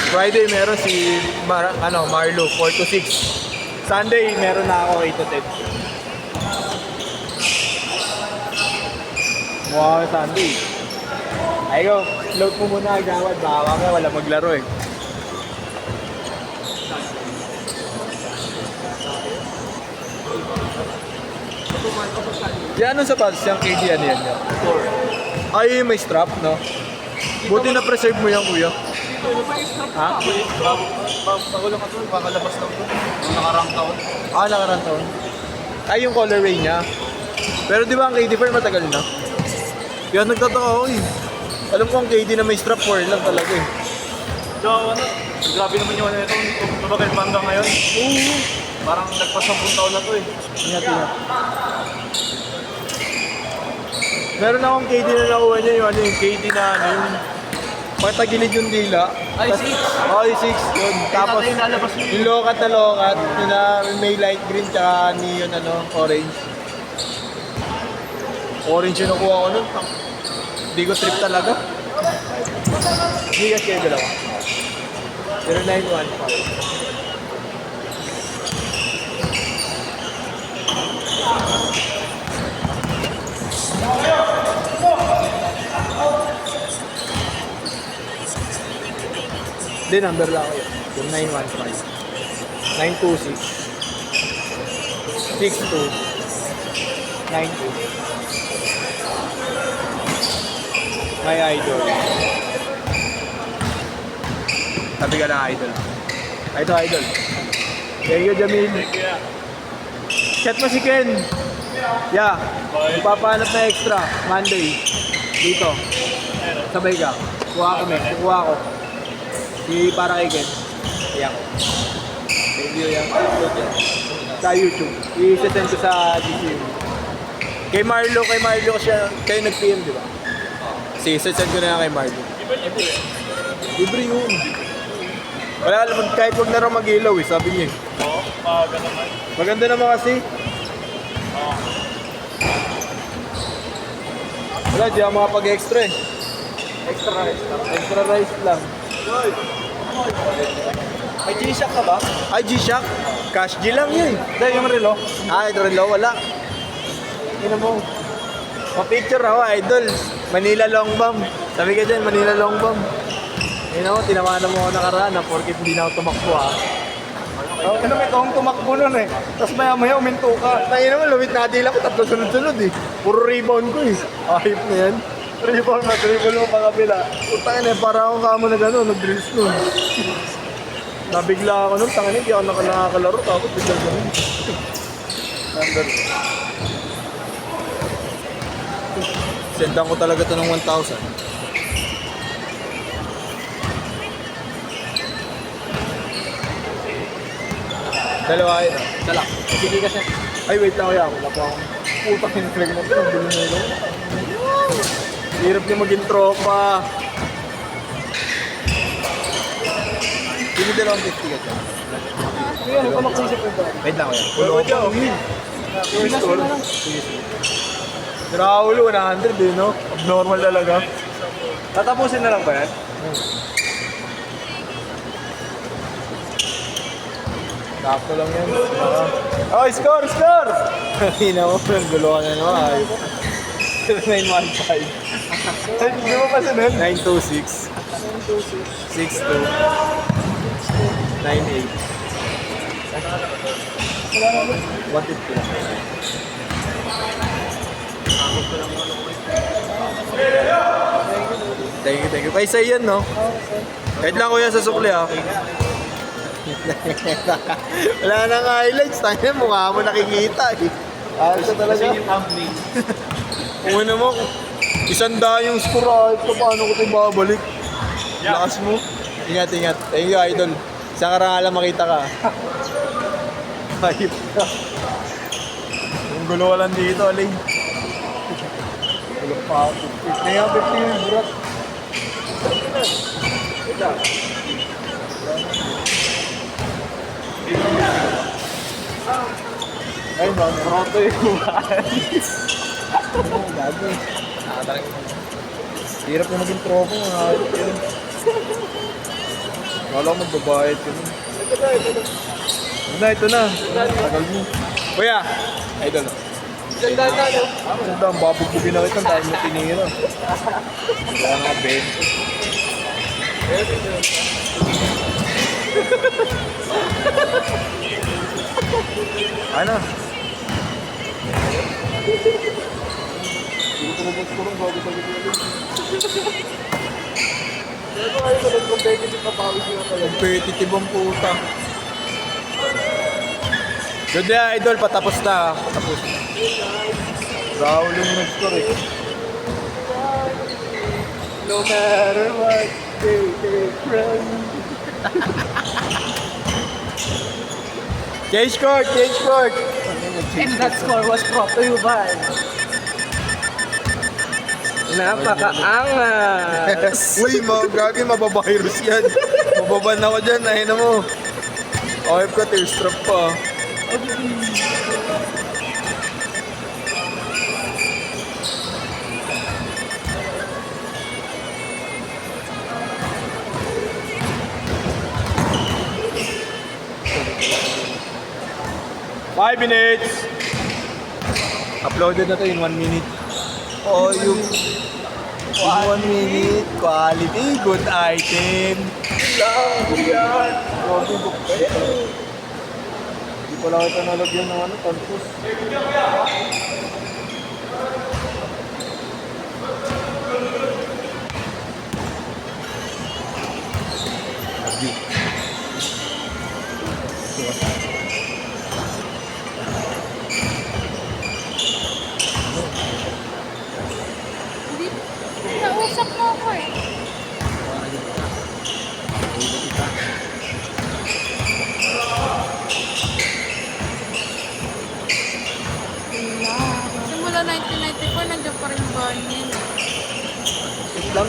Friday meron si Marlo, 4 to 6. Sunday meron na ako 8 to 10. Wow, Sunday. Ay go, load mo muna agawad. Baka nga wala maglaro eh. Yan ano sapatos yung KD ano yan? Ay, may strap, no? Buti na preserve mo yan, kuya. Ha? Bago lang ito, bakalabas lang ito. Nakarang taon. Ah, nakarang taon. Ay, yung colorway niya. Pero di ba ang KD Fair matagal na? Kaya nagtataka ako eh. Alam ko ang KD na may strap 4 lang talaga eh. So, ano? Grabe naman yung ano ito. Mabagal pa hanggang ngayon. Oo. Parang nagpa-10 taon na ito eh. Ingat. Meron akong KD na nakuha niya yung ano yung KD na ano yung patagilid yung dila. Ay, 6. Oh, yung 6 yun. Tapos Nalabas mo yung lokat na lokat, yun na may light green tsaka neon ano, orange. Orange yung nakuha ko nun. Hindi ko trip talaga. Hindi ka schedule ako. 0915. Hindi, number lang ako yun. Yung 915. 926. 62. 92. My idol. Sabi ka na idol. Ito idol. Thank you, Jamil. Chat mo si Ken. Yeah. Ipapahanap na extra. Monday. Dito. Sabay ka. Kuha kami. Kuha ko. Para kay Ken. Ayan ko. Review yan. Sa YouTube. I-send ko sa GCU. Kay Marlo siya. Kayo nag-PM, di ba? Sige, send ko na yan kay Marlo. Libre yun. Wala alam, kahit huwag na rin mag-ilaw eh, sabi niya eh. Oo, maganda naman. Maganda naman kasi. Wala, di ako makapag-extra eh. Extra rice lang. May G-Shock ka ba? Ay, G-Shock. Cash G lang yun. Hindi, yung relo. Ah, ito relo, wala. Yun mo. Pa-picture ako, idol. Manila Long Bomb. Sabi ka dyan, Manila Long Bomb. Yun ako, tinawanan mo ako nakaraan na porkit hindi na ako tumakbo ha. Ano may kong tumakbo nun eh. Tapos maya uminto ka. Tayo naman, lumit na dila ko, tatlo sunod-sunod eh. Puro rebound ko eh. Ayop na yan. Rebound, mag-rebound mo pa kabila. Putang ina, para akong kamo na gano'n, nag-drills nun. Nabigla ako nun, tangin hindi ako nakakalaro, tapos bigla gano'n. Standard. Sendan ko talaga ito ng 1,000. Dalawa yun. Dala. Sige kasi. Ay, wait lang kaya ako. Wala po ako. Putang ina, craig na ito. Ang gulo na yun. Hirap niya maging tropa. Hindi dalawang 50 ka dyan. Ano ka makusip ko ba? Wait lang kaya. Ulo ko dyan. Sige. Raulo, 100 eh, no? Abnormal talaga. Tatapusin na lang ba yan? Sakto lang yan. Oh, score! Hina mo, gulo ka na naman. Ayun. 915. Hindi mo pa sunod? 926. 62. 98. 150 lang. Thank you. Kaysa yan, no? Kahit lang kuya sa sukli, ha? Wala nang highlights. Tayo mukha mo nakikita, eh. Ito talaga. Kung ano mo, 100 yung score, ito paano ko ito babalik? Lakas mo. Ingat. Thank you, idol. Isang karangalan makita ka. Ayop ka. Yung gulo lang dito, aling. Gulo pa ako. Kaya 50 yung brat. Ito. Ay, proto yung kumahan. Gago. Hirap na maging tropo. Kala ko magbabayad ka nun. Ito na. Tagal mo. Kuya, idol. Sanda, ang babugbugin na kita, dahil mo tinira. Wala nga, Ben. Ano? Kurong bago sa gito. Pero kayo sa nag-competitive na pawis nyo kayo. Competitive ang puta. Good day, idol. Patapos na. Patapos. Raul yung nag-score eh. No matter what they run. Change court, change court. And that score was brought to you by napakaangas. Uy, gagi, mabavirus yan. Mababan ako dyan, ayun mo. OF ka, tearstrap pa. Five minutes. Uploaded na to in 1 minute. Oh, yung 1 minute, quality, good item. Yan. Hindi pala kita nalagyan ng ano, tantos. Nausap mo ako eh. Simula 1994, nandiyan pa rin ba yun? Wait lang.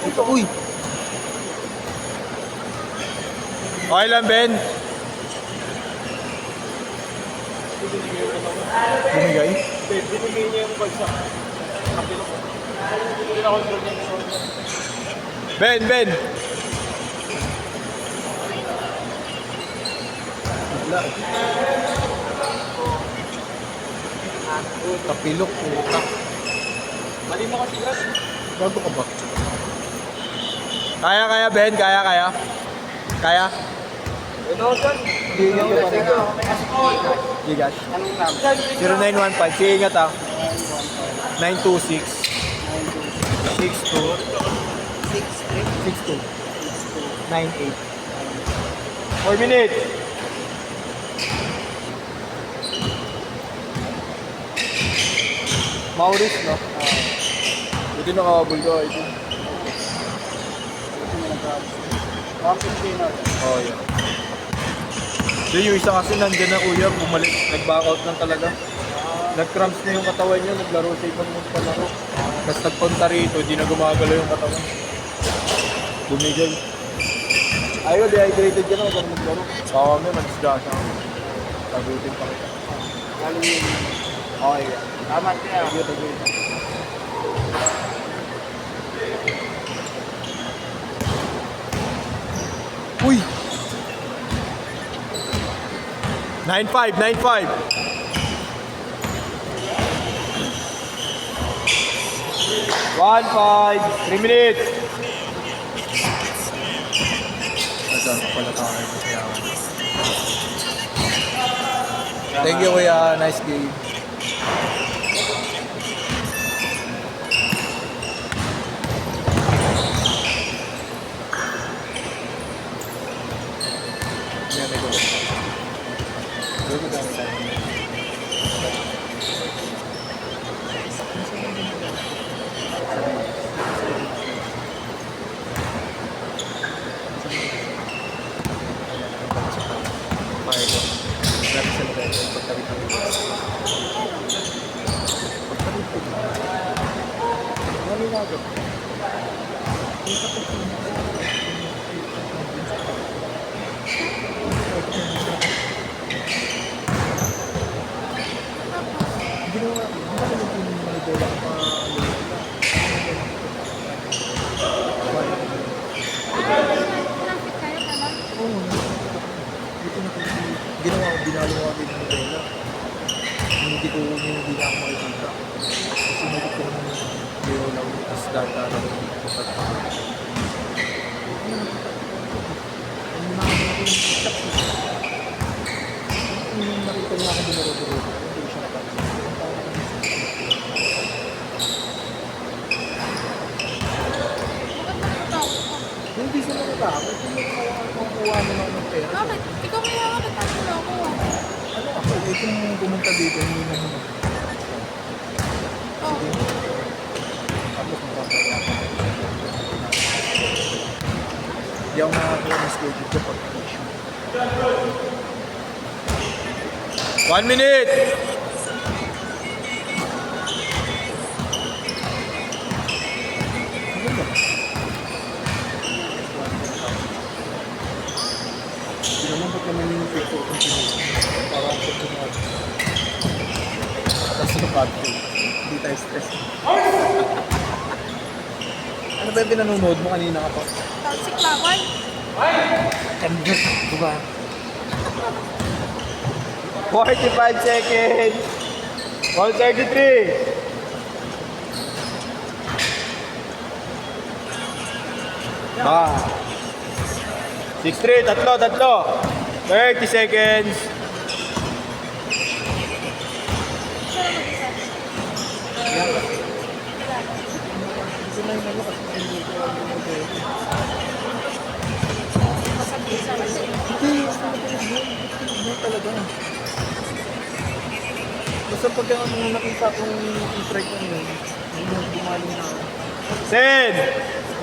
Ito, uy. Okay lang, Ben. Bumigay? Ben, Ben. Wala. Kapilok, puta. Mali mo kasi yan. Bago ka ba? Kaya, kaya, Ben. Kaya, kaya. Kaya. Hindi nga pa rin. Gigash. 0915. Sige, ingat ah. 926. 62. 62. 98. 4 minutes. Maurice, no? Buti nakabul ka, ito. Oh, yeah. So, yung isa kasi nandyan na kuya, bumalik, nag-back out lang talaga. Nag-cramps na yung katawan niya, naglaro siya ibang magpalaro. Tapos nagpunta rito, di na gumagalaw yung katawan. Bumigay. Ayaw, dehydrated ka na, huwag kang maglaro. Baka may manisgasa. Tagutin pa kita. Lalo yun. Okay. Tama siya. Tagyo. Uy! 9-5, 9-5. One, 5, 3 minutes. Nagano pala tayo. Thank you, kuya. Nice game. Yan, may gulo. sinulot ko ng Leolaw. Tapos data ko. Yung nakita niya ako dinuro-duro. Hindi siya napansin. Bakit natatakot ka? Hindi sila natakot. Hindi kukuha mo lang ng pera. Bakit? Ikaw may hanga, nagtatalo ako. Ano ako? Eh, kung pumunta dito, hindi na naman. Oh. Tapos magpapaya ako. Hindi ako nakakuha ng schedule ko pag issue. 1 minute! Ano ba? Hindi naman ba't naman yung picture kung pinuha. Para ako pinuha. Tapos sa pagkain. Hindi tayo stress. Ano ba yung pinanonood mo kanina ka pa? Tawag si Klawan. Ganda, diba? 45 seconds! 133! Ah. 6-3, tatlo. 30 seconds. Siya na mag-isa. Ito na yung ano kasi hindi ko alam yung modelo. Masabisa na siya. Hindi talaga. Basta pag nakita kong i-try ko yun, hindi mo bumaling na ako. 10,